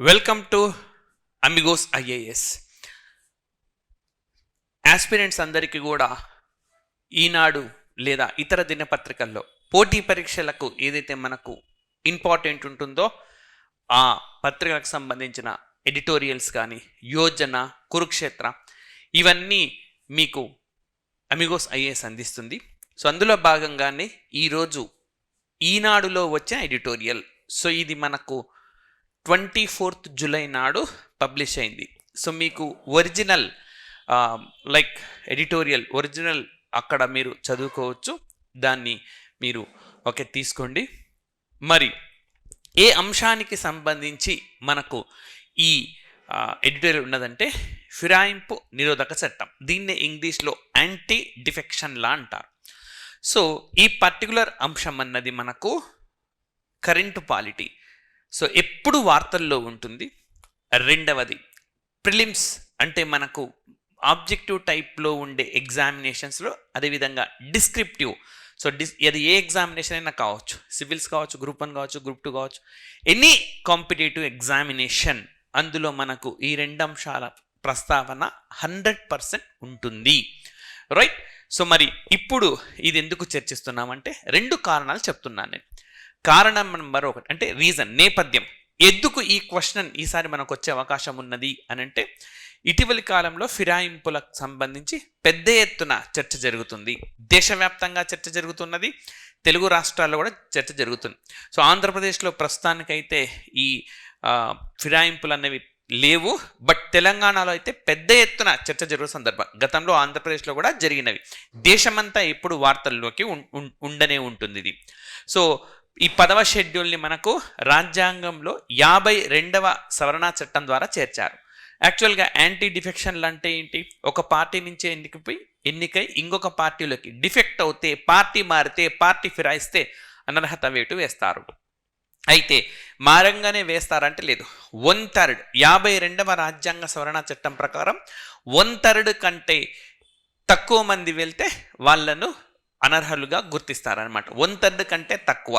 Welcome to Amigos IAS. Aspirants అందరికీ కూడా ఈనాడు లేదా ఇతర దినపత్రికల్లో పోటీ పరీక్షలకు ఏదైతే మనకు ఇంపార్టెంట్ ఉంటుందో ఆ పత్రికలకు సంబంధించిన ఎడిటోరియల్స్ కానీ, యోజన, కురుక్షేత్ర ఇవన్నీ మీకు అమిగోస్ ఐఏఎస్ అందిస్తుంది. సో అందులో భాగంగానే ఈరోజు ఈనాడులో వచ్చిన ఎడిటోరియల్. సో ఇది మనకు 24th జూలై నాడు పబ్లిష్ అయింది. సో మీకు ఒరిజినల్ ఎడిటోరియల్ ఒరిజినల్ అక్కడ మీరు చదువుకోవచ్చు. దాన్ని మీరు తీసుకోండి. మరి ఏ అంశానికి సంబంధించి మనకు ఈ ఎడిటోరియల్ ఉన్నదంటే ఫిరాయింపు నిరోధక చట్టం. దీన్నే ఇంగ్లీష్లో యాంటీ డిఫెక్షన్ లా అంటారు. సో ఈ పర్టికులర్ అంశం అన్నది మనకు కరెంటు పాలిటీ, సో ఎప్పుడు వార్తల్లో ఉంటుంది. రెండవది ప్రిలిమ్స్ అంటే మనకు ఆబ్జెక్టివ్ టైప్లో ఉండే ఎగ్జామినేషన్స్లో, అదేవిధంగా డిస్క్రిప్టివ్. సో అది ఏ ఎగ్జామినేషన్ అయినా కావచ్చు, సివిల్స్ కావచ్చు, గ్రూప్ 1 కావచ్చు, గ్రూప్ 2 కావచ్చు, ఎనీ కాంపిటేటివ్ ఎగ్జామినేషన్, అందులో మనకు ఈ రెండు అంశాల ప్రస్తావన 100% ఉంటుంది. రైట్. సో మరి ఇప్పుడు ఇది ఎందుకు చర్చిస్తున్నామంటే రెండు కారణాలు చెప్తున్నాను నేను. కారణం నెంబర్ 1 అంటే రీజన్, నేపథ్యం. ఎందుకు ఈ క్వశ్చన్ ఈసారి మనకు వచ్చే అవకాశం ఉన్నది అని అంటే, ఇటీవలి కాలంలో ఫిరాయింపులకు సంబంధించి పెద్ద ఎత్తున చర్చ జరుగుతుంది. దేశవ్యాప్తంగా చర్చ జరుగుతున్నది, తెలుగు రాష్ట్రాల్లో కూడా చర్చ జరుగుతుంది. సో ఆంధ్రప్రదేశ్లో ప్రస్తుతానికైతే ఈ ఫిరాయింపులు అనేవి లేవు, బట్ తెలంగాణలో అయితే పెద్ద ఎత్తున చర్చ జరుగుతున్న సందర్భం. గతంలో ఆంధ్రప్రదేశ్లో కూడా జరిగినవి. దేశమంతా ఎప్పుడు వార్తల్లోకి ఉండనే ఉంటుంది ఇది. సో ఈ 10వ షెడ్యూల్ని మనకు రాజ్యాంగంలో 52వ సవరణ చట్టం ద్వారా చేర్చారు. యాక్చువల్గా యాంటీ డిఫెక్షన్లు అంటే ఏంటి? ఒక పార్టీ నుంచే ఎన్నికై ఇంకొక పార్టీలోకి డిఫెక్ట్ అవుతే, పార్టీ మారితే, పార్టీ ఫిరాయిస్తే అనర్హత వేటు వేస్తారు. అయితే మారంగానే వేస్తారంటే లేదు. 1/3 52వ రాజ్యాంగ సవరణ చట్టం ప్రకారం 1/3 కంటే తక్కువ మంది వెళ్తే వాళ్ళను అనర్హులుగా గుర్తిస్తారనమాట. 1/3 కంటే తక్కువ.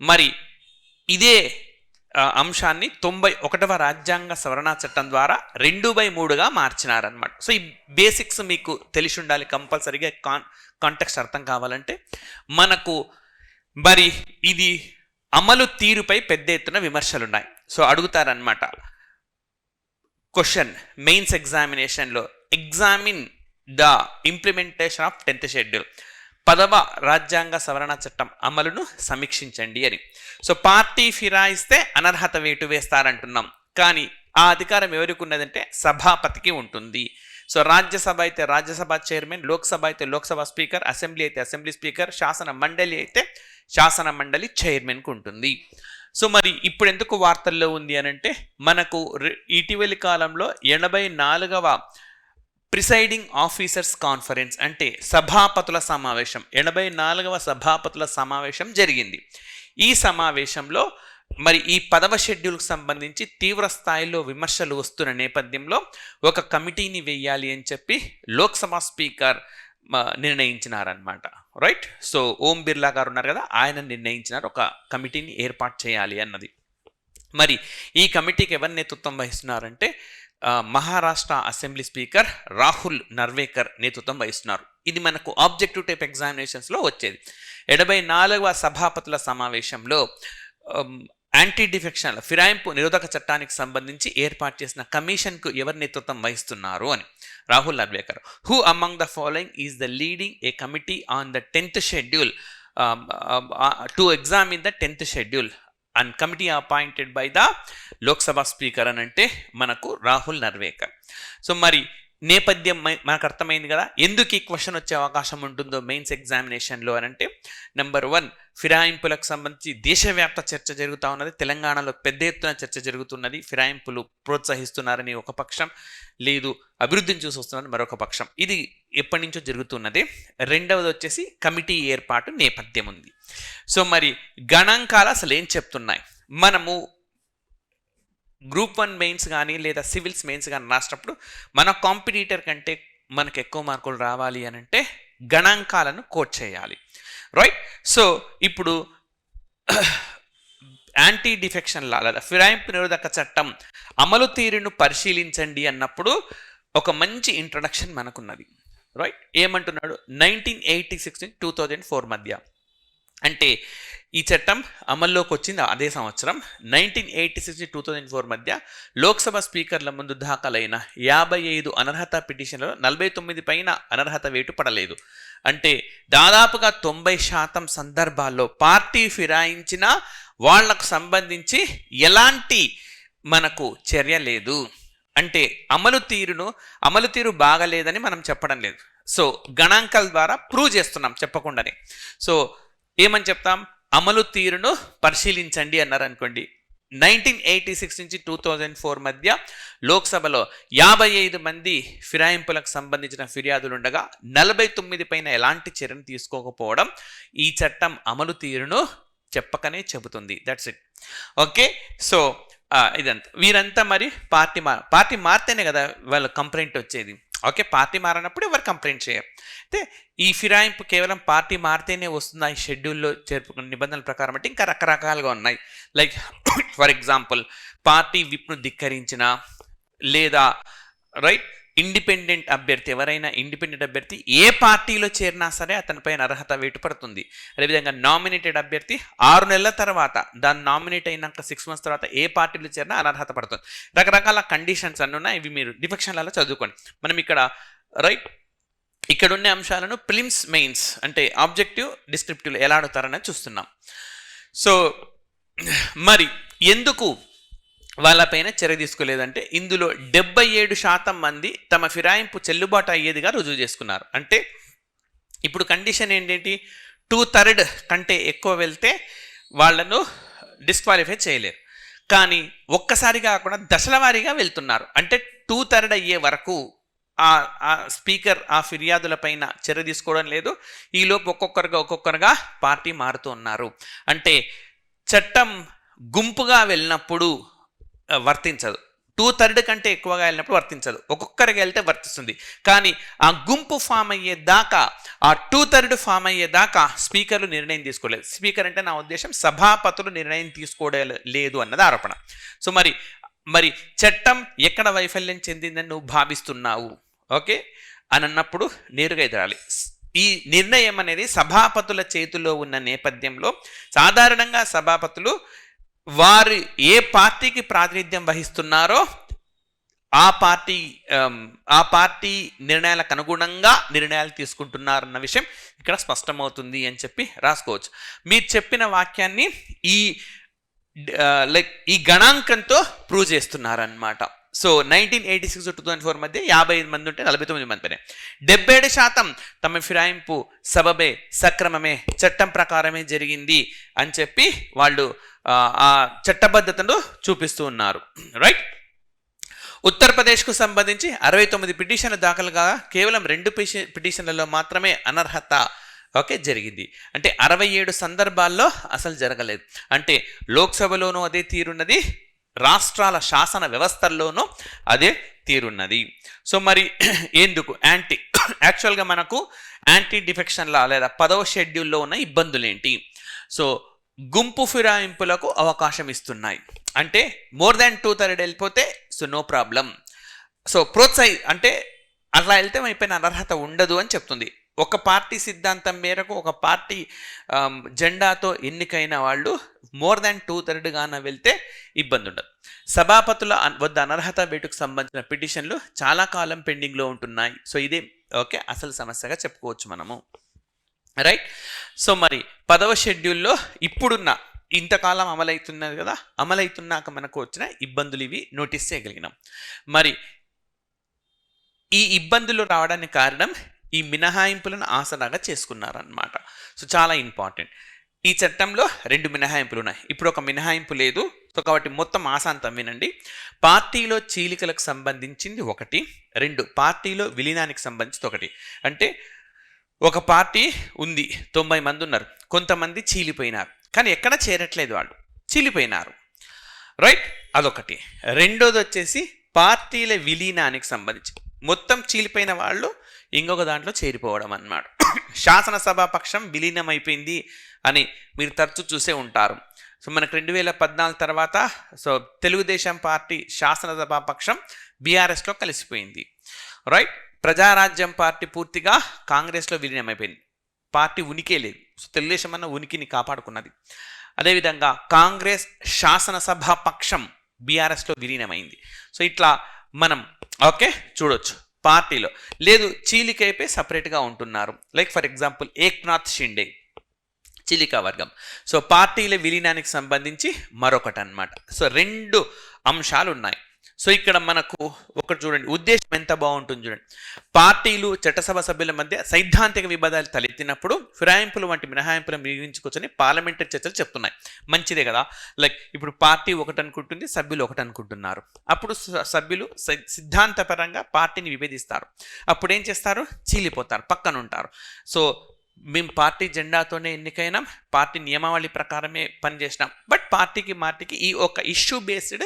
మరి ఇదే అంశాన్ని 91వ రాజ్యాంగ సవరణ చట్టం ద్వారా 2/3గా మార్చినారనమాట. సో ఈ బేసిక్స్ మీకు తెలిసి ఉండాలి కంపల్సరీగా. కాంటెక్స్ట్ అర్థం కావాలంటే మనకు మరి ఇది అమలు తీరుపై పెద్ద ఎత్తున విమర్శలు ఉన్నాయి. సో అడుగుతారనమాట క్వశ్చన్ మెయిన్స్ ఎగ్జామినేషన్లో, examine the implementation of 10th schedule, 10వ రాజ్యాంగ సవరణ చట్టం అమలును సమీక్షించండి అని. సో పార్టీ ఫిరాయిస్తే అనర్హత వేటు వేస్తారంటున్నాం, కానీ ఆ అధికారం ఎవరికి ఉన్నదంటే సభాపతికి ఉంటుంది. సో రాజ్యసభ అయితే రాజ్యసభ చైర్మన్, లోక్సభ అయితే లోక్సభ స్పీకర్, అసెంబ్లీ అయితే అసెంబ్లీ స్పీకర్, శాసన మండలి అయితే శాసన మండలి చైర్మన్కు ఉంటుంది. సో మరి ఇప్పుడు ఎందుకు వార్తల్లో ఉంది అని అంటే, మనకు ఇటీవలి కాలంలో 84వ ప్రిసైడింగ్ ఆఫీసర్స్ కాన్ఫరెన్స్ అంటే సభాపతుల సమావేశం, 84వ సభాపతుల సమావేశం జరిగింది. ఈ సమావేశంలో మరి ఈ 10వ షెడ్యూల్కి సంబంధించి తీవ్ర స్థాయిలో విమర్శలు వస్తున్న నేపథ్యంలో ఒక కమిటీని వేయాలి అని చెప్పి Lok Sabha speaker నిర్ణయించినారనమాట. Right. So Om Birla గారు ఉన్నారు కదా, ఆయన నిర్ణయించినారు ఒక కమిటీని ఏర్పాటు చేయాలి అన్నది. మరి ఈ కమిటీకి ఎవరు నేతృత్వం వహిస్తున్నారంటే మహారాష్ట్ర అసెంబ్లీ స్పీకర్ రాహుల్ నర్వేకర్ నేతృత్వం వహిస్తున్నారు. ఇది మనకు ఆబ్జెక్టివ్ టైప్ ఎగ్జామినేషన్స్లో వచ్చేది. 74వ సభాపతుల సమావేశంలో యాంటీ డిఫెక్షన్ ఫిరాయింపు నిరోధక చట్టానికి సంబంధించి ఏర్పాటు చేసిన కమిషన్కు ఎవరు నేతృత్వం వహిస్తున్నారు అని. Rahul Narwekar. Who among the following is the leading a committee on the 10th schedule to examine the 10th schedule and committee appointed by the Lok Sabha speaker అని అంటే మనకు రాహుల్ నర్వేకర్. సో మరి నేపథ్యం మనకు అర్థమైంది కదా, ఎందుకు ఈ క్వశ్చన్ వచ్చే అవకాశం ఉంటుందో మెయిన్స్ ఎగ్జామినేషన్లో అని అంటే, నెంబర్ 1 ఫిరాయింపులకు సంబంధించి దేశవ్యాప్త చర్చ జరుగుతూ ఉన్నది. తెలంగాణలో పెద్ద ఎత్తున చర్చ జరుగుతున్నది. ఫిరాయింపులు ప్రోత్సహిస్తున్నారని ఒక పక్షం, లేదు అభివృద్ధిని చూసి వస్తున్నారని మరొక పక్షం. ఇది ఎప్పటి నుంచో జరుగుతున్నది. రెండవది వచ్చేసి కమిటీ ఏర్పాటు నేపథ్యం ఉంది. సో మరి గణాంకాలు అసలు ఏం చెప్తున్నాయి? మనము గ్రూప్ 1 మెయిన్స్ కానీ లేదా సివిల్స్ మెయిన్స్ కానీ రాసినప్పుడు మన కాంపిటీటర్ కంటే మనకు ఎక్కువ మార్కులు రావాలి అని అంటే గణాంకాలను కోట్ చేయాలి. రైట్. సో ఇప్పుడు యాంటీ డిఫెక్షన్ లా లేదా ఫిరాయింపు నిరోధక చట్టం అమలు తీరును పరిశీలించండి అన్నప్పుడు ఒక మంచి ఇంట్రడక్షన్ మనకున్నది. రైట్, ఏమంటున్నాడు? 1986 నుంచి 2004 మధ్య, అంటే ఈ చట్టం అమల్లోకి వచ్చింది అదే సంవత్సరం. 1986 నుంచి 2004 మధ్య లోక్సభ స్పీకర్ల ముందు దాఖలైన 55 అనర్హత పిటిషన్లలో 49 పైన అనర్హత వేటు పడలేదు. అంటే దాదాపుగా 90% సందర్భాల్లో పార్టీ ఫిరాయించిన వాళ్లకు సంబంధించి ఎలాంటి మనకు చర్య లేదు. అంటే అమలు తీరు బాగలేదని మనం చెప్పడం లేదు. సో గణాంకాల ద్వారా ప్రూవ్ చేస్తున్నాం చెప్పకుండానే. సో ఏమని చెప్తాం? అమలు తీరును పరిశీలించండి అన్నారు అనుకోండి. 1986 నుంచి 2004 మధ్య లోక్సభలో 55 మంది ఫిరాయింపులకు సంబంధించిన ఫిర్యాదులు ఉండగా 49 పైన ఎలాంటి చర్యను తీసుకోకపోవడం ఈ చట్టం అమలు తీరును చెప్పకనే చెబుతుంది. That's it. ఓకే, సో ఇదంతా వీరంతా మరి పార్టీ మారితేనే కదా వాళ్ళ కంప్లైంట్ వచ్చేది. ఓకే, పార్టీ మారినప్పుడు ఎవరు కంప్లైంట్ చేయరు. అయితే ఈ ఫిరాయింపు కేవలం పార్టీ మారితేనే వస్తుంది ఈ షెడ్యూల్లో చేర్పుకున్న నిబంధనల ప్రకారం. అంటే ఇంకా రకరకాలుగా ఉన్నాయి. లైక్ ఫర్ ఎగ్జాంపుల్ పార్టీ విప్ను ధిక్కరించిన, లేదా రైట్ ఇండిపెండెంట్ అభ్యర్థి, ఎవరైనా ఇండిపెండెంట్ అభ్యర్థి ఏ పార్టీలో చేరినా సరే అతనిపైన అర్హత వేటు పడుతుంది. అదేవిధంగా నామినేటెడ్ అభ్యర్థి 6 నెలల తర్వాత, దాన్ని నామినేట్ అయినాక 6 months తర్వాత ఏ పార్టీలో చేరినా అనర్హత పడుతుంది. రకరకాల కండిషన్స్ అన్నీ ఉన్నాయి. ఇవి మీరు డిఫెక్షన్లలో చదువుకోండి. మనం ఇక్కడ రైట్ ఇక్కడ ఉన్న అంశాలను ప్రిలిమ్స్ మెయిన్స్ అంటే ఆబ్జెక్టివ్ డిస్క్రిప్టివ్ ఎలా అడుగుతారనేది చూస్తున్నాం. సో మరి ఎందుకు వాళ్ళపైన చర్య తీసుకోలేదంటే ఇందులో 77% మంది తమ ఫిరాయింపు చెల్లుబాటు అయ్యేదిగా రుజువు చేసుకున్నారు. అంటే ఇప్పుడు కండిషన్ ఏంటంటే 2/3 కంటే ఎక్కువ వెళ్తే వాళ్ళను డిస్క్వాలిఫై చేయలేరు. కానీ ఒక్కసారి కాకుండా దశల వారీగా వెళ్తున్నారు. అంటే 2/3 అయ్యే వరకు ఆ స్పీకర్ ఆ ఫిర్యాదులపైన చర్య తీసుకోవడం లేదు. ఈలోపు ఒక్కొక్కరుగా పార్టీ మారుతూ ఉన్నారు. అంటే చట్టం గుంపుగా వెళ్ళినప్పుడు వర్తించదు, 2/3 కంటే ఎక్కువగా వెళ్ళినప్పుడు వర్తించదు, ఒక్కొక్కరికి వెళ్తే వర్తిస్తుంది. కానీ ఆ గుంపు ఫామ్ అయ్యేదాకా, ఆ 2/3 ఫామ్ అయ్యేదాకా స్పీకర్లు నిర్ణయం తీసుకోలేదు. స్పీకర్ అంటే నా ఉద్దేశం సభాపతులు నిర్ణయం తీసుకోవడం లేదు అన్నది ఆరోపణ. సో మరి చట్టం ఎక్కడ వైఫల్యం చెందిందని నువ్వు భావిస్తున్నావు ఓకే అని అన్నప్పుడు నేరుగా ఎదురాలి. ఈ నిర్ణయం అనేది సభాపతుల చేతిలో ఉన్న నేపథ్యంలో సాధారణంగా సభాపతులు వారు ఏ పార్టీకి ప్రాతినిధ్యం వహిస్తున్నారో ఆ పార్టీ నిర్ణయాలకు అనుగుణంగా నిర్ణయాలు తీసుకుంటున్నారన్న విషయం ఇక్కడ స్పష్టమవుతుంది అని చెప్పి రాసుకోవచ్చు. మీరు చెప్పిన వాక్యాన్ని ఈ గణాంకంతో ప్రూవ్ చేస్తున్నారన్నమాట. సో 1986 to 2004 మధ్య 55 మంది ఉంటే 49 మంది పైన 77% తమ ఫిరాయింపు సబబే సక్రమమే చట్టం ప్రకారమే జరిగింది అని చెప్పి వాళ్ళు ఆ చట్టబద్ధతను చూపిస్తూ ఉన్నారు. రైట్, ఉత్తరప్రదేశ్కు సంబంధించి 69 పిటిషన్లు దాఖలుగా కేవలం 2 పిటిషన్లలో మాత్రమే అనర్హత ఓకే జరిగింది. అంటే 67 సందర్భాల్లో అసలు జరగలేదు. అంటే లోక్సభలోనూ అదే తీరున్నది, రాష్ట్రాల శాసన వ్యవస్థల్లోనూ అదే తీరున్నది. సో మరి ఎందుకు యాక్చువల్గా మనకు యాంటీ డిఫెక్షన్ లా లేదా 10వ షెడ్యూల్లో ఉన్న ఇబ్బందులు ఏంటి? సో గుంపు ఫిరాయింపులకు అవకాశం ఇస్తున్నాయి. అంటే మోర్ దాన్ 2/3 వెళ్ళిపోతే సో నో ప్రాబ్లం. సో అంటే అట్లా వెళ్తే అయిపోయిన అనర్హత ఉండదు అని చెప్తుంది. ఒక పార్టీ సిద్ధాంతం మేరకు ఒక పార్టీ జెండాతో ఎన్నికైన వాళ్ళు మోర్ దాన్ 2/3 గాన వెళ్తే ఇబ్బంది ఉండదు. సభాపతుల వద్ద అనర్హత వేటుకు సంబంధించిన పిటిషన్లు చాలా కాలం పెండింగ్లో ఉంటున్నాయి. సో ఇదే ఓకే అసలు సమస్యగా చెప్పుకోవచ్చు మనము. రైట్, సో మరి 10వ షెడ్యూల్లో ఇప్పుడున్న ఇంతకాలం అమలవుతున్నది కదా, అమలవుతున్నాక మనకు వచ్చిన ఇబ్బందులు ఇవి నోటీస్ చేయగలిగినాం. మరి ఈ ఇబ్బందులు రావడానికి కారణం ఈ మినహాయింపులను ఆసరాగా చేసుకున్నారన్నమాట. సో చాలా ఇంపార్టెంట్. ఈ చట్టంలో 2 మినహాయింపులు ఉన్నాయి. ఇప్పుడు ఒక మినహాయింపు లేదు. సో కాబట్టి మొత్తం ఆశాంతం వినండి. పార్టీలో చీలికలకు సంబంధించింది 1, 2 పార్టీలో విలీనానికి సంబంధించింది 1. అంటే ఒక పార్టీ ఉంది, 90 మంది ఉన్నారు, కొంతమంది చీలిపోయినారు, కానీ ఎక్కడ చేరట్లేదు, వాళ్ళు చీలిపోయినారు. రైట్, అదొకటి. రెండోది వచ్చేసి పార్టీల విలీనానికి సంబంధించి మొత్తం చీలిపోయిన వాళ్ళు ఇంకొక దాంట్లో చేరిపోవడం అన్నమాట. శాసనసభ పక్షం విలీనం అయిపోయింది అని మీరు తరచూ చూసే ఉంటారు. సో మనకు 2014 తర్వాత సో తెలుగుదేశం పార్టీ శాసనసభా పక్షం బీఆర్ఎస్లో కలిసిపోయింది. రైట్. ప్రజారాజ్యం పార్టీ పూర్తిగా కాంగ్రెస్లో విలీనమైపోయింది. పార్టీ ఉనికే లేదు. సో తెలుగుదేశం అన్న ఉనికిని కాపాడుకున్నది. అదేవిధంగా కాంగ్రెస్ శాసనసభా పక్షం బీఆర్ఎస్లో విలీనమైంది. సో ఇట్లా మనం చూడొచ్చు. పార్టీలో లేదు చీలికైపోయి సపరేట్గా ఉంటున్నారు. Like for example Eknath Shinde చీలికా వర్గం. సో పార్టీల విలీనానికి సంబంధించి మరొకటి అన్నమాట. సో 2 అంశాలు ఉన్నాయి. సో ఇక్కడ మనకు ఒకటి చూడండి, ఉద్దేశం ఎంత బాగుంటుంది చూడండి. పార్టీలు చట్టసభ సభ్యుల మధ్య సైద్ధాంతిక విభేదాలు తలెత్తినప్పుడు ఫిరాయింపులు వంటి మినహాయింపులను వినియోగించుకోవచ్చని పార్లమెంటరీ చర్చలు చెప్తున్నాయి. మంచిదే కదా. లైక్ ఇప్పుడు పార్టీ ఒకటి అనుకుంటుంది, సభ్యులు ఒకటి అనుకుంటున్నారు. అప్పుడు సభ్యులు సిద్ధాంతపరంగా పార్టీని విభేదిస్తారు. అప్పుడు ఏం చేస్తారు? చీలిపోతారు, పక్కన ఉంటారు. సో మేము పార్టీ జెండాతోనే ఎన్నికైనాం, పార్టీ నియమావళి ప్రకారమే పనిచేసినాం, బట్ పార్టీకి ఈ ఒక ఇష్యూ బేస్డ్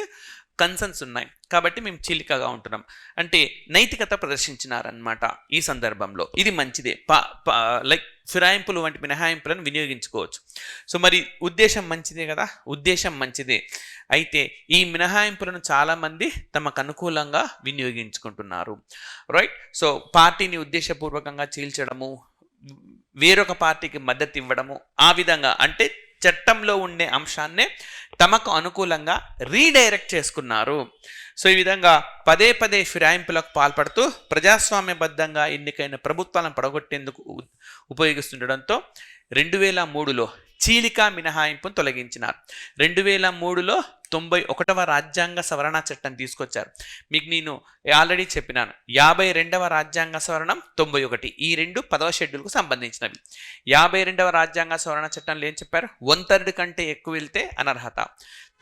కన్సర్న్స్ ఉన్నాయి కాబట్టి మేము చీలికగా ఉంటున్నాం అంటే నైతికత ప్రదర్శించినారనమాట ఈ సందర్భంలో. ఇది మంచిదే. లైక్ ఫిరాయింపులు వంటి మినహాయింపులను వినియోగించుకోవచ్చు. సో మరి ఉద్దేశం మంచిదే కదా, ఉద్దేశం మంచిదే. అయితే ఈ మినహాయింపులను చాలామంది తమకు అనుకూలంగా వినియోగించుకుంటున్నారు. రైట్. సో పార్టీని ఉద్దేశపూర్వకంగా చీల్చడము, వేరొక పార్టీకి మద్దతు ఇవ్వడము, ఆ విధంగా అంటే చట్టంలో ఉండే అంశాన్నే తమకు అనుకూలంగా రీడైరెక్ట్ చేసుకున్నారు. సో ఈ విధంగా పదే ఫిరాయింపులకు పాల్పడుతూ ప్రజాస్వామ్యబద్ధంగా ఎన్నికైన ప్రభుత్వాలను పడగొట్టేందుకు ఉపయోగిస్తుండడంతో 2003లో చీలికా మినహాయింపును తొలగించినారు. 2003లో 91వ రాజ్యాంగ సవరణ చట్టం తీసుకొచ్చారు. మీకు నేను ఆల్రెడీ చెప్పినాను, 52వ రాజ్యాంగ సవరణం 91, ఈ 2 10వ షెడ్యూల్కు సంబంధించినవి. 52వ రాజ్యాంగ సవరణ చట్టంలో ఏం చెప్పారు? 1/3 కంటే ఎక్కువ వెళ్తే అనర్హత.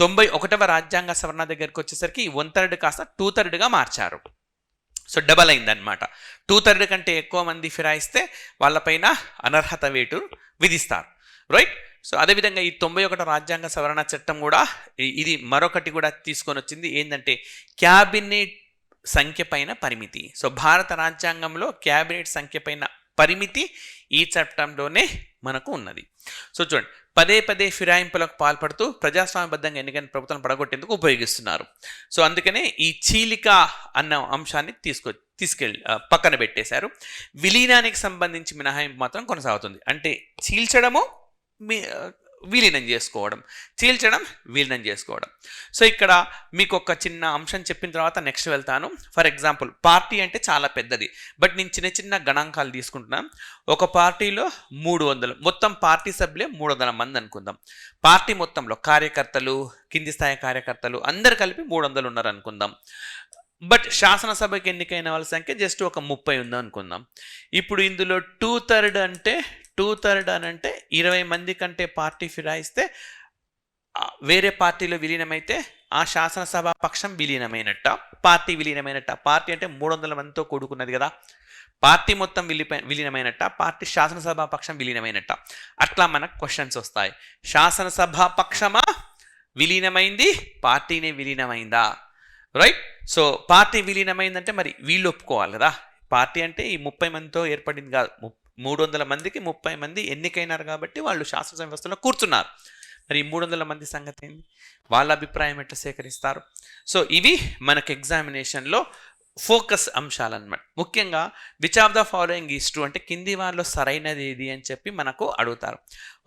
91వ రాజ్యాంగ సవరణ దగ్గరికి వచ్చేసరికి 1/3 కాస్త 2/3గా మార్చారు. సో డబల్ అయిందనమాట. 2/3 కంటే ఎక్కువ మంది ఫిరాయిస్తే వాళ్ళపైన అనర్హత వేటు విధిస్తారు. రైట్. సో అదేవిధంగా ఈ 91 రాజ్యాంగ సవరణ చట్టం కూడా ఇది మరొకటి కూడా తీసుకొని వచ్చింది. ఏంటంటే క్యాబినెట్ సంఖ్య పైన పరిమితి. సో భారత రాజ్యాంగంలో క్యాబినెట్ సంఖ్య పైన పరిమితి ఈ చట్టంలోనే మనకు ఉన్నది. సో చూడండి, పదే ఫిరాయింపులకు పాల్పడుతూ ప్రజాస్వామ్యబద్ధంగా ఎన్నికైన ప్రభుత్వం పడగొట్టేందుకు ఉపయోగిస్తున్నారు. సో అందుకనే ఈ చీలిక అన్న అంశాన్ని తీసుకెళ్ళి పక్కన పెట్టేశారు. విలీనానికి సంబంధించి మినహాయింపు మాత్రం కొనసాగుతుంది. అంటే చీల్చడము విలీనం చేసుకోవడం, చీల్చడం విలీనం చేసుకోవడం. సో ఇక్కడ మీకు ఒక చిన్న అంశం చెప్పిన తర్వాత నెక్స్ట్ వెళ్తాను. ఫర్ ఎగ్జాంపుల్ పార్టీ అంటే చాలా పెద్దది, బట్ నేను చిన్న గణాంకాలు తీసుకుంటున్నాను. ఒక పార్టీలో 300, మొత్తం పార్టీ సభ్యులే 300 మంది అనుకుందాం. పార్టీ మొత్తంలో కార్యకర్తలు, కింది స్థాయి కార్యకర్తలు అందరు కలిపి 300 ఉన్నారు అనుకుందాం. బట్ శాసనసభకి ఎన్నికైన వాళ్ళ సంఖ్య జస్ట్ ఒక 30 ఉందా అనుకుందాం. ఇప్పుడు ఇందులో 2/3 అంటే 20 మంది కంటే పార్టీ ఫిరాయిస్తే వేరే పార్టీలో విలీనమైతే ఆ శాసనసభ పక్షం విలీనమైనట్ట, పార్టీ విలీనమైనట్ట. పార్టీ అంటే 300 మందితో కూడుకున్నది కదా, పార్టీ మొత్తం విలీనమైనట్ట, పార్టీ శాసనసభ పక్షం విలీనమైనట్ట. అట్లా మనకు క్వశ్చన్స్ వస్తాయి. శాసనసభ పక్షమా విలీనమైంది, పార్టీనే విలీనమైందా? రైట్. సో పార్టీ విలీనమైందంటే మరి వీళ్ళు ఒప్పుకోవాలి కదా. పార్టీ అంటే ఈ 30 మందితో ఏర్పడింది కాదు, 300 మందికి 30 మంది ఎన్నికైనారు కాబట్టి వాళ్ళు శాసనసభ వ్యవస్థలో కూర్చున్నారు. మరి 300 మంది సంగతి ఏంటి? వాళ్ళ అభిప్రాయం ఎట్లా సేకరిస్తారు? సో ఇవి మనకు ఎగ్జామినేషన్లో ఫోకస్ అంశాలు అన్నమాట. ముఖ్యంగా which of the following is true అంటే కింది వాళ్ళలో సరైనది ఏది అని చెప్పి మనకు అడుగుతారు.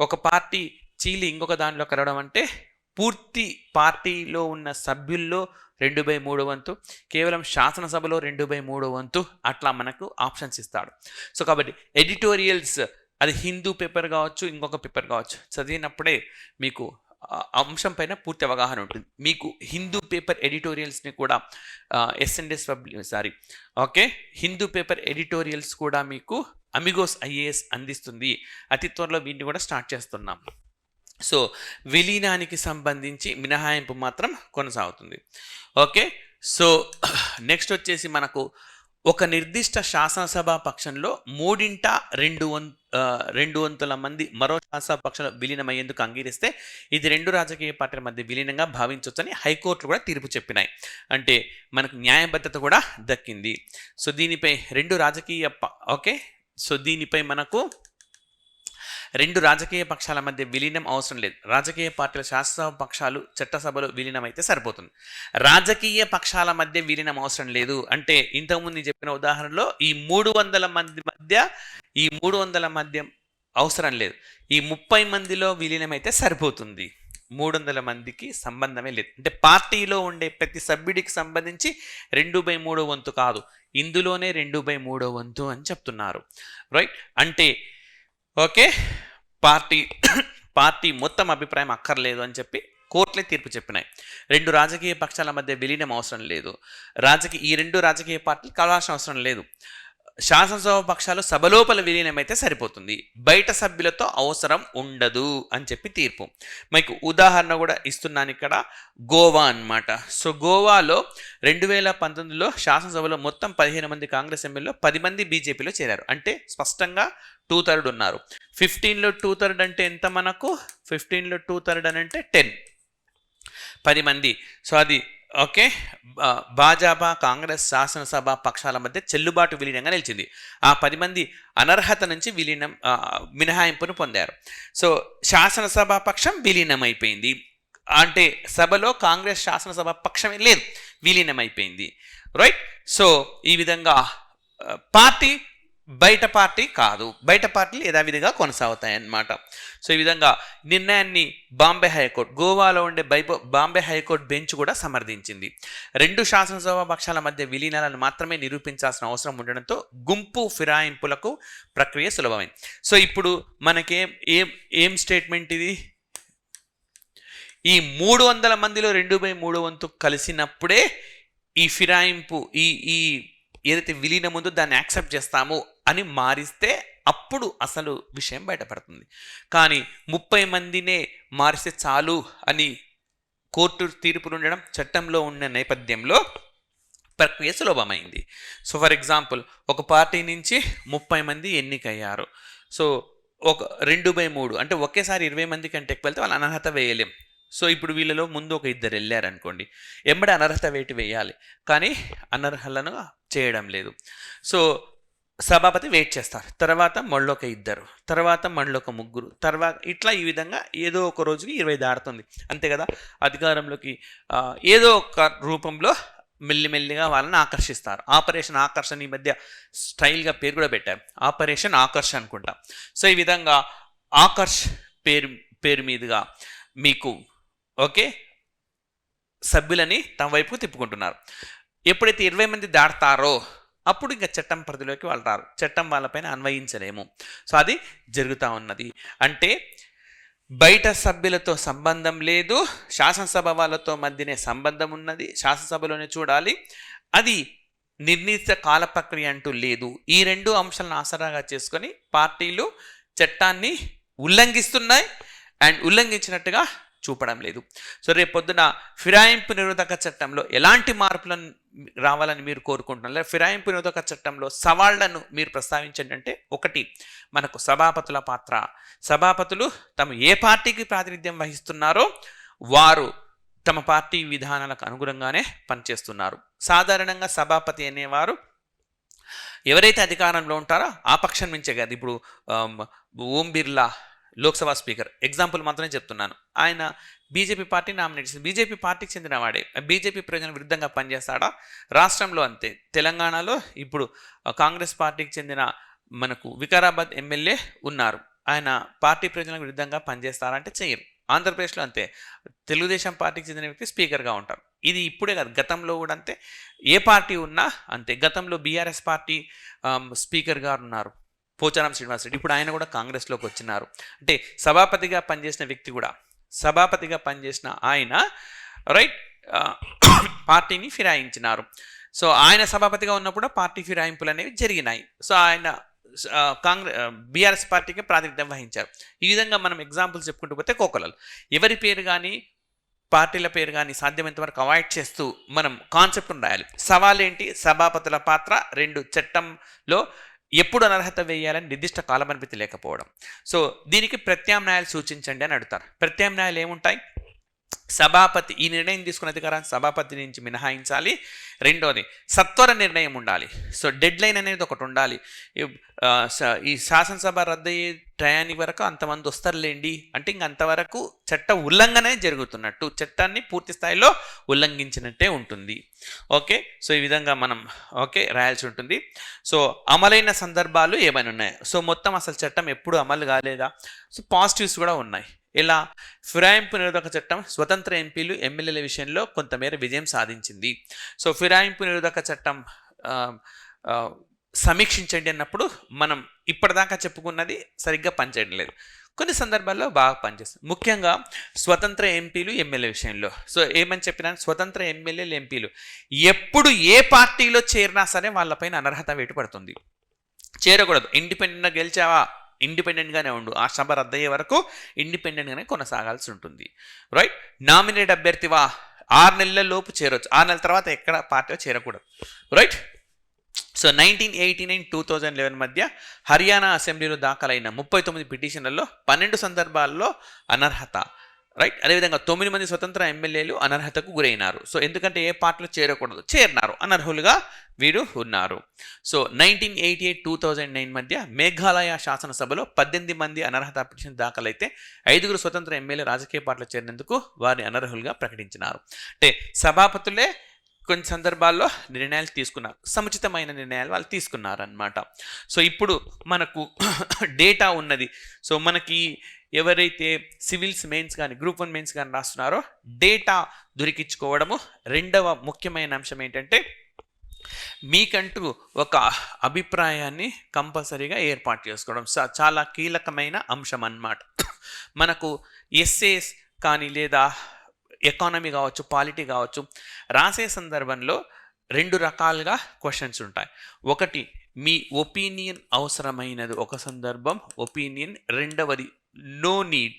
ఒక పార్టీ చీలి ఇంకొక దానిలో కలవడం అంటే పూర్తి పార్టీలో ఉన్న సభ్యుల్లో 2/3 వంతు, కేవలం శాసనసభలో 2/3 వంతు, అట్లా మనకు ఆప్షన్స్ ఇస్తాడు. సో కాబట్టి ఎడిటోరియల్స్ అది హిందూ పేపర్ కావచ్చు, ఇంకొక పేపర్ కావచ్చు, చదివినప్పుడే మీకు అంశం పైన పూర్తి అవగాహన ఉంటుంది. మీకు హిందూ పేపర్ ఎడిటోరియల్స్ని కూడా హిందూ పేపర్ ఎడిటోరియల్స్ కూడా మీకు అమిగోస్ ఐఏఎస్ అందిస్తుంది. అతి త్వరలో వీటిని కూడా స్టార్ట్ చేస్తున్నాం. సో విలీనానికి సంబంధించి మినహాయింపు మాత్రం కొనసాగుతుంది. ఓకే. సో నెక్స్ట్ వచ్చేసి మనకు ఒక నిర్దిష్ట శాసనసభ పక్షంలో 2/2 వంతుల మంది మరో శాసనసభ పక్షంలో విలీనమయ్యేందుకు అంగీకరిస్తే ఇది 2 రాజకీయ పార్టీల మధ్య విలీనంగా భావించవచ్చని హైకోర్టులు కూడా తీర్పు చెప్పినాయి. అంటే మనకు న్యాయబద్ధత కూడా దక్కింది. సో దీనిపై 2 రాజకీయ సో దీనిపై మనకు రెండు రాజకీయ పక్షాల మధ్య విలీనం అవసరం లేదు. రాజకీయ పార్టీల శాసనసభ పక్షాలు చట్టసభలో విలీనం అయితే సరిపోతుంది. రాజకీయ పక్షాల మధ్య విలీనం అవసరం లేదు అంటే ఇంతకుముందు చెప్పిన ఉదాహరణలో ఈ 300 మధ్య అవసరం లేదు. ఈ 30 మందిలో విలీనం అయితే సరిపోతుంది. 300 మందికి సంబంధమే లేదు. అంటే పార్టీలో ఉండే ప్రతి సభ్యుడికి సంబంధించి 2/3 వంతు కాదు, ఇందులోనే 2/3 వంతు అని చెప్తున్నారు. రైట్, అంటే ఓకే, పార్టీ మొత్తం అభిప్రాయం అక్కర్లేదు అని చెప్పి కోర్టులే తీర్పు చెప్పినాయి. రెండు రాజకీయ పక్షాల మధ్య విలీనం అవసరం లేదు, ఈ రెండు రాజకీయ పార్టీలు కలవాల్సిన అవసరం లేదు. శాసనసభ పక్షాలు సభలోపల విలీనం అయితే సరిపోతుంది, బయట సభ్యులతో అవసరం ఉండదు అని చెప్పి తీర్పు. మీకు ఉదాహరణ కూడా ఇస్తున్నాను ఇక్కడ, గోవా అన్నమాట. సో గోవాలో 2019లో శాసనసభలో మొత్తం 15 మంది కాంగ్రెస్ ఎమ్మెల్యేలు 10 మంది బీజేపీలో చేరారు. అంటే స్పష్టంగా 2/3 ఉన్నారు. 15లో 2/3 అంటే ఎంత మనకు? 15లో 2/3 అని అంటే 10 మంది. సో అది ఓకే, భాజపా కాంగ్రెస్ శాసనసభ పక్షాల మధ్య చెల్లుబాటు విలీనంగా నిలిచింది. ఆ 10 మంది అనర్హత నుంచి మినహాయింపును పొందారు. సో శాసనసభ పక్షం విలీనం అయిపోయింది. అంటే సభలో కాంగ్రెస్ శాసనసభ పక్షమే లేదు, విలీనం అయిపోయింది. రైట్, సో ఈ విధంగా పార్టీ బయట పార్టీ కాదు, బయట పార్టీలు యథావిధిగా కొనసాగుతాయి అన్నమాట. సో ఈ విధంగా నిర్ణయాన్ని బాంబే హైకోర్టు, గోవాలో ఉండే బాంబే హైకోర్టు బెంచ్ కూడా సమర్థించింది. రెండు శాసనసభ పక్షాల మధ్య విలీనాలను మాత్రమే నిరూపించాల్సిన అవసరం ఉండడంతో గుంపు ఫిరాయింపులకు ప్రక్రియ సులభమైంది. సో ఇప్పుడు మనకేం ఏం స్టేట్మెంట్ ఇది? ఈ 300 మందిలో 2/3 వంతు కలిసినప్పుడే ఈ ఫిరాయింపు ఈ ఏదైతే విలీనం ఉందో దాన్ని యాక్సెప్ట్ చేస్తాము అని మారిస్తే అప్పుడు అసలు విషయం బయటపడుతుంది. కానీ 30 మందినే మారిస్తే చాలు అని కోర్టు తీర్పులు ఉండడం, చట్టంలో ఉన్న నేపథ్యంలో ప్రక్రియ సులభమైంది. సో ఫర్ ఎగ్జాంపుల్, ఒక పార్టీ నుంచి 30 మంది ఎన్నికయ్యారు. సో ఒక 2/3 అంటే ఒకేసారి 20 మంది కంటే ఎక్కువ వెళ్తే వాళ్ళు అనర్హత వేయలేం. సో ఇప్పుడు వీళ్ళలో ముందు ఒక 2 వెళ్ళారనుకోండి, ఎంబడి అనర్హత వేయాలి, కానీ అనర్హలను చేయడం లేదు. సో సభాపతి వెయిట్ చేస్తారు, తర్వాత మళ్ళొక 2, తర్వాత మళ్ళొక 3, తర్వాత ఇట్లా ఈ విధంగా ఏదో ఒక రోజుకి 20 దాడుతుంది, అంతే కదా. అధికారంలోకి ఏదో ఒక రూపంలో మెల్లిమెల్లిగా వాళ్ళని ఆకర్షిస్తారు. ఆపరేషన్ ఆకర్షణ ఈ మధ్య స్టైల్గా పేరు కూడా పెట్టారు, ఆపరేషన్ ఆకర్ష్ అనుకుంటా. సో ఈ విధంగా ఆకర్ష్ పేరు మీదుగా మీకు ఓకే సభ్యులని తమ వైపు తిప్పుకుంటున్నారు. ఎప్పుడైతే 20 మంది దాడతారో అప్పుడు ఇంకా చట్టం పరిధిలోకి వాళ్ళు రారు, చట్టం వాళ్ళపైన అన్వయించలేము. సో అది జరుగుతూ ఉన్నది. అంటే బయట సభ్యులతో సంబంధం లేదు, శాసనసభ వాళ్ళతో మధ్యనే సంబంధం ఉన్నది, శాసనసభలోనే చూడాలి, అది నిర్ణీత కాల ప్రక్రియ అంటూ లేదు. ఈ 2 అంశాలను ఆసరాగా చేసుకొని పార్టీలు చట్టాన్ని ఉల్లంఘిస్తున్నాయి అండ్ ఉల్లంఘించినట్టుగా చూపడం లేదు. సో రేపు పొద్దున ఫిరాయింపు నిరోధక చట్టంలో ఎలాంటి మార్పులను రావాలని మీరు కోరుకుంటున్నారు? ఫిరాయింపు నిరోధక చట్టంలో సవాళ్లను మీరు ప్రస్తావించండి. అంటే ఒకటి, మనకు సభాపతుల పాత్ర. సభాపతులు తమ ఏ పార్టీకి ప్రాతినిధ్యం వహిస్తున్నారో వారు తమ పార్టీ విధానాలకు అనుగుణంగానే పనిచేస్తున్నారు. సాధారణంగా సభాపతి అనేవారు ఎవరైతే అధికారంలో ఉంటారో ఆ పక్షం నుంచే కాదు. ఇప్పుడు ఓం బిర్లా లోక్సభ స్పీకర్ ఎగ్జాంపుల్ మాత్రమే చెప్తున్నాను, ఆయన బీజేపీ పార్టీ నామినేట్ చేసి బీజేపీ పార్టీకి చెందినవాడే, బీజేపీ ప్రజల విరుద్ధంగా పనిచేస్తాడా? రాష్ట్రంలో అంతే. తెలంగాణలో ఇప్పుడు కాంగ్రెస్ పార్టీకి చెందిన మనకు వికారాబాద్ ఎమ్మెల్యే ఉన్నారు, ఆయన పార్టీ ప్రజలకు విరుద్ధంగా పనిచేస్తారంటే చేయరు. ఆంధ్రప్రదేశ్లో అంతే, తెలుగుదేశం పార్టీకి చెందిన వ్యక్తి స్పీకర్గా ఉంటారు. ఇది ఇప్పుడే కాదు, గతంలో కూడా అంతే, ఏ పార్టీ ఉన్నా అంతే. గతంలో బీఆర్ఎస్ పార్టీ స్పీకర్ గారు ఉన్నారు పోచారం శ్రీనివాస్ రెడ్డి, ఇప్పుడు ఆయన కూడా కాంగ్రెస్లోకి వచ్చినారు. అంటే సభాపతిగా పనిచేసిన వ్యక్తి కూడా, సభాపతిగా పనిచేసిన ఆయన రైట్ పార్టీని ఫిరాయించినారు. సో ఆయన సభాపతిగా ఉన్నప్పుడు పార్టీ ఫిరాయింపులు అనేవి జరిగినాయి. సో ఆయన బీఆర్ఎస్ పార్టీకి ప్రాతినిధ్యం వహించారు. ఈ విధంగా మనం ఎగ్జాంపుల్స్ చెప్పుకుంటూ పోతే కోకొలలు. ఎవరి పేరు కానీ పార్టీల పేరు కానీ సాధ్యమైనంత వరకు అవాయిడ్ చేస్తూ మనం కాన్సెప్ట్ను రాయాలి. సవాల్ ఏంటి? సభాపతుల పాత్ర. 2, చట్టంలో ఎప్పుడు అనర్హత వేయాలని నిర్దిష్ట కాలపరిమితి లేకపోవడం. సో దీనికి ప్రత్యామ్నాయాలు సూచించండి అని అడుగుతారు. ప్రత్యామ్నాయాలు ఏముంటాయి? సభాపతి ఈ నిర్ణయం తీసుకున్న అధికారాన్ని సభాపతి నుంచి మినహాయించాలి. రెండోది సత్వర నిర్ణయం ఉండాలి. సో డెడ్ లైన్ అనేది ఒకటి ఉండాలి. ఈ శాసనసభ రద్దయ్యే టయానికి వరకు అంతమంది వస్తారులేండి అంటే ఇంక అంతవరకు చట్ట ఉల్లంఘనే జరుగుతున్నట్టు, చట్టాన్ని పూర్తి స్థాయిలో ఉల్లంఘించినట్టే ఉంటుంది. ఓకే, సో ఈ విధంగా మనం రాయాల్సి ఉంటుంది. సో అమలైన సందర్భాలు ఏమైనా ఉన్నాయా? సో మొత్తం అసలు చట్టం ఎప్పుడు అమలు కాలేదా? సో పాజిటివ్స్ కూడా ఉన్నాయి. ఇలా ఫిరాయింపు నిరోధక చట్టం స్వతంత్ర ఎంపీలు ఎమ్మెల్యేల విషయంలో కొంతమేర విజయం సాధించింది. సో ఫిరాయింపు నిరోధక చట్టం సమీక్షించండి అన్నప్పుడు మనం ఇప్పటిదాకా చెప్పుకున్నది సరిగ్గా పనిచేయడం లేదు, కొన్ని సందర్భాల్లో బాగా పనిచేస్తుంది. ముఖ్యంగా స్వతంత్ర ఎంపీలు ఎమ్మెల్యే విషయంలో. సో ఏమని చెప్పినా స్వతంత్ర ఎమ్మెల్యేలు ఎంపీలు ఎప్పుడు ఏ పార్టీలో చేరినా సరే వాళ్ళపైన అనర్హత వేటు పడుతుంది. చేరకూడదు. ఇండిపెండెంట్గా గెలిచావా ఇండిపెండెంట్గానే ఉండు, ఆ సభ రద్దయ్యే వరకు ఇండిపెండెంట్గానే కొనసాగాల్సి ఉంటుంది. రైట్. నామినేట్ అభ్యర్థివా 6 నెలల లోపు చేరవచ్చు, 6 నెలల తర్వాత ఎక్కడ పార్టీలో చేరకూడదు. రైట్. సో 1989-2011 మధ్య హర్యానా అసెంబ్లీలో దాఖలైన 39 పిటిషన్లలో 12 సందర్భాల్లో అనర్హత. రైట్. అదేవిధంగా 9 మంది స్వతంత్ర ఎమ్మెల్యేలు అనర్హతకు గురైనారు. సో ఎందుకంటే ఏ పార్టీలో చేరకూడదు, చేరినారు, అనర్హులుగా వీరు ఉన్నారు. సో 1988-2009 మధ్య మేఘాలయ శాసనసభలో 18 మంది అనర్హత పిటిషన్ దాఖలైతే 5 స్వతంత్ర ఎమ్మెల్యే రాజకీయ పార్టీలో చేరినందుకు వారిని అనర్హులుగా ప్రకటించినారు. అంటే సభాపతులే కొన్ని సందర్భాల్లో నిర్ణయాలు తీసుకున్నారు, సముచితమైన నిర్ణయాలు వాళ్ళు తీసుకున్నారు అన్నమాట. సో ఇప్పుడు మనకు డేటా ఉన్నది. సో మనకి ఎవరైతే సివిల్స్ మెయిన్స్ కానీ గ్రూప్ 1 మెయిన్స్ కానీ రాస్తున్నారో డేటా దొరికించుకోవడము రెండవ ముఖ్యమైన అంశం ఏంటంటే మీకంటూ ఒక అభిప్రాయాన్ని కంపల్సరీగా ఏర్పాటు చేసుకోవడం చాలా కీలకమైన అంశం అన్నమాట. మనకు ఎస్ఏస్ కానీ లేదా ఎకానమీ కావచ్చు, పాలిటీ కావచ్చు రాసే సందర్భంలో 2 రకాలుగా క్వశ్చన్స్ ఉంటాయి. ఒకటి మీ ఒపీనియన్ అవసరమైనది ఒక సందర్భం ఒపీనియన్, రెండవది నో నీడ్.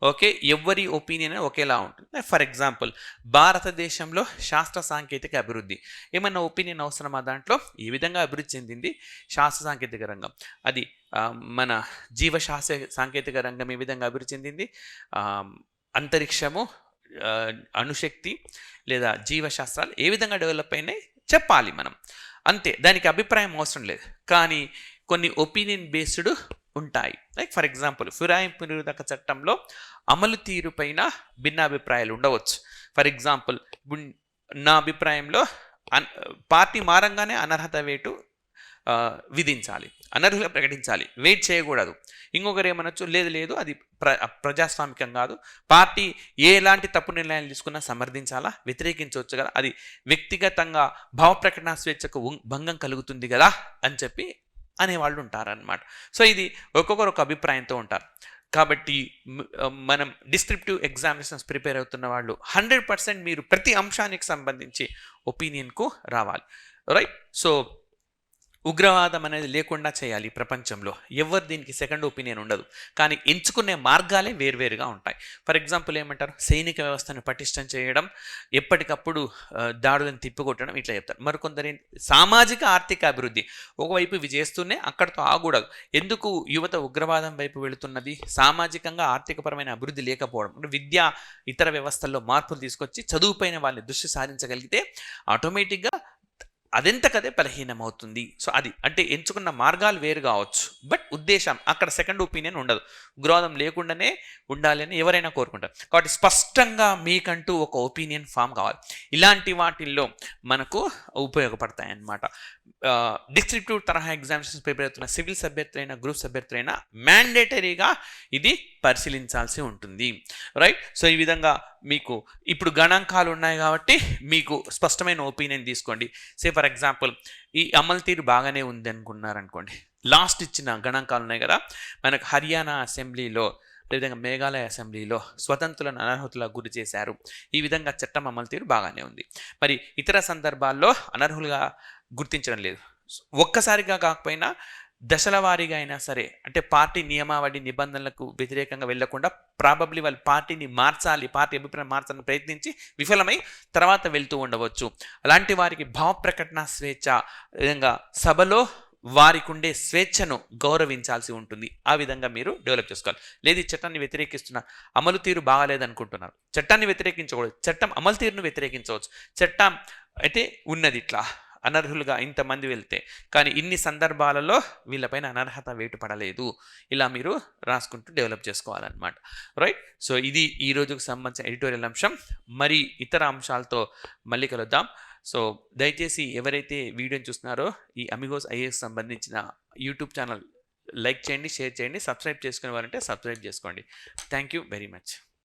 ఓకే, ఎవరి ఒపీనియన్ ఒకేలా ఉంటుంది. ఫర్ ఎగ్జాంపుల్ భారతదేశంలో శాస్త్ర సాంకేతిక అభివృద్ధి ఏమన్నా ఒపీనియన్ అవసరమా? దాంట్లో ఏ విధంగా అభివృద్ధి చెందింది శాస్త్ర సాంకేతిక రంగం, అది మన జీవశాస్త్ర సాంకేతిక రంగం ఏ విధంగా అభివృద్ధి చెందింది, అంతరిక్షము, అణుశక్తి లేదా జీవశాస్త్రాలు ఏ విధంగా డెవలప్ అయినాయి చెప్పాలి మనం, అంతే. దానికి అభిప్రాయం అవసరం లేదు. కానీ కొన్ని ఒపీనియన్ బేస్డ్ ఉంటాయి. లైక్ ఫర్ ఎగ్జాంపుల్ ఫిరాయింపు నిరోధక చట్టంలో అమలు తీరుపైన భిన్నాభిప్రాయాలు ఉండవచ్చు. ఫర్ ఎగ్జాంపుల్ నా అభిప్రాయంలో పార్టీ మారంగానే అనర్హత వేటు విధించాలి, అనర్హులు ప్రకటించాలి, వెయిట్ చేయకూడదు. ఇంకొకరు ఏమనొచ్చు, లేదు అది ప్రజాస్వామికం కాదు, పార్టీ ఎలాంటి తప్పు నిర్ణయాలు తీసుకున్నా సమర్థించాలా, వ్యతిరేకించవచ్చు కదా, అది వ్యక్తిగతంగా భావ ప్రకటన స్వేచ్ఛకు భంగం కలుగుతుంది కదా అని చెప్పి అనేవాళ్ళు ఉంటారన్నమాట. సో ఇది ఒక్కొక్కరు ఒక అభిప్రాయంతో ఉంటారు. కాబట్టి మనం డిస్క్రిప్టివ్ ఎగ్జామినేషన్స్ ప్రిపేర్ అవుతున్న వాళ్ళు 100% మీరు ప్రతి అంశానికి సంబంధించి ఒపీనియన్కు రావాలి. రైట్. సో ఉగ్రవాదం అనేది లేకుండా చేయాలి ప్రపంచంలో. ఎవరు దీనికి సెకండ్ ఒపీనియన్ ఉండదు, కానీ ఎంచుకునే మార్గాలే వేరువేరుగా ఉంటాయి. ఫర్ ఎగ్జాంపుల్ ఏమంటారు, సైనిక వ్యవస్థను పటిష్టం చేయడం, ఎప్పటికప్పుడు దాడులను తిప్పికొట్టడం, ఇట్లా చెప్తారు. మరికొందరు సామాజిక ఆర్థిక అభివృద్ధి, ఒకవైపు ఇవి చేస్తూనే అక్కడితో ఆగకూడదు. ఎందుకు యువత ఉగ్రవాదం వైపు వెళుతున్నది, సామాజికంగా ఆర్థికపరమైన అభివృద్ధి లేకపోవడం. అంటే విద్య ఇతర వ్యవస్థల్లో మార్పులు తీసుకొచ్చి చదువుపైన వాళ్ళని దృష్టి సారించగలిగితే ఆటోమేటిక్గా అదెంతకదే బలహీనమవుతుంది. సో అది అంటే ఎంచుకున్న మార్గాలు వేరు కావచ్చు, బట్ ఉద్దేశం అక్కడ సెకండ్ ఒపీనియన్ ఉండదు. ఉగ్రవాదం లేకుండానే ఉండాలి అని ఎవరైనా కోరుకుంటారు. కాబట్టి స్పష్టంగా మీకంటూ ఒక ఒపీనియన్ ఫామ్ కావాలి. ఇలాంటి వాటిల్లో మనకు ఉపయోగపడతాయి అన్నమాట. డిస్క్రిప్టివ్ తరహా ఎగ్జామినేషన్స్ ప్రిపేర్ అవుతున్న సివిల్స్ అభ్యర్థులైనా గ్రూప్స్ అభ్యర్థులైనా మ్యాండేటరీగా ఇది పరిశీలించాల్సి ఉంటుంది. రైట్. సో ఈ విధంగా మీకు ఇప్పుడు గణాంకాలు ఉన్నాయి కాబట్టి మీకు స్పష్టమైన ఒపీనియన్ తీసుకోండి. సే ఫర్ ఎగ్జాంపుల్ ఈ అమలు తీరు బాగానే ఉంది అనుకున్నారనుకోండి, లాస్ట్ ఇచ్చిన గణాంకాలు ఉన్నాయి కదా, మనకు హర్యానా అసెంబ్లీలో అదేవిధంగా మేఘాలయ అసెంబ్లీలో స్వతంత్రులను అనర్హులకు గురి చేశారు. ఈ విధంగా చట్టం అమలు తీరు బాగానే ఉంది. మరి ఇతర సందర్భాల్లో అనర్హులుగా గుర్తించడం లేదు. ఒక్కసారిగా కాకపోయినా దశల వారీగా అయినా సరే, అంటే పార్టీ నియమావళి నిబంధనలకు వ్యతిరేకంగా వెళ్లకుండా ప్రాబబ్లీ వాళ్ళు పార్టీని మార్చాలి, పార్టీ అభిప్రాయం మార్చాలని ప్రయత్నించి విఫలమై తర్వాత వెళ్తూ ఉండవచ్చు. అలాంటి వారికి భావ ప్రకటన స్వేచ్ఛ, విధంగా సభలో వారికి ఉండే స్వేచ్ఛను గౌరవించాల్సి ఉంటుంది. ఆ విధంగా మీరు డెవలప్ చేసుకోవాలి. లేదు ఈ చట్టాన్ని వ్యతిరేకిస్తున్న అమలు తీరు బాగాలేదనుకుంటున్నారు, చట్టాన్ని వ్యతిరేకించకూడదు, చట్టం అమలు తీరును వ్యతిరేకించవచ్చు. చట్టం అయితే ఉన్నది ఇట్లా అనర్హులుగా ఇంతమంది వెళ్తే, కానీ ఇన్ని సందర్భాలలో వీళ్ళపైన అనర్హత వేటు పడలేదు, ఇలా మీరు రాసుకుంటూ డెవలప్ చేసుకోవాలన్నమాట. రైట్. సో ఇది ఈ రోజుకు సంబంధించిన ఎడిటోరియల్ అంశం. మరి ఇతర అంశాలతో మళ్ళీ కలుద్దాం. సో దయచేసి ఎవరైతే వీడియోని చూస్తున్నారో ఈ అమిగోస్ ఐఏఎస్ సంబంధించిన యూట్యూబ్ ఛానల్ లైక్ చేయండి, షేర్ చేయండి, సబ్స్క్రైబ్ చేసుకునే వారంటే సబ్స్క్రైబ్ చేసుకోండి. Thank you very much.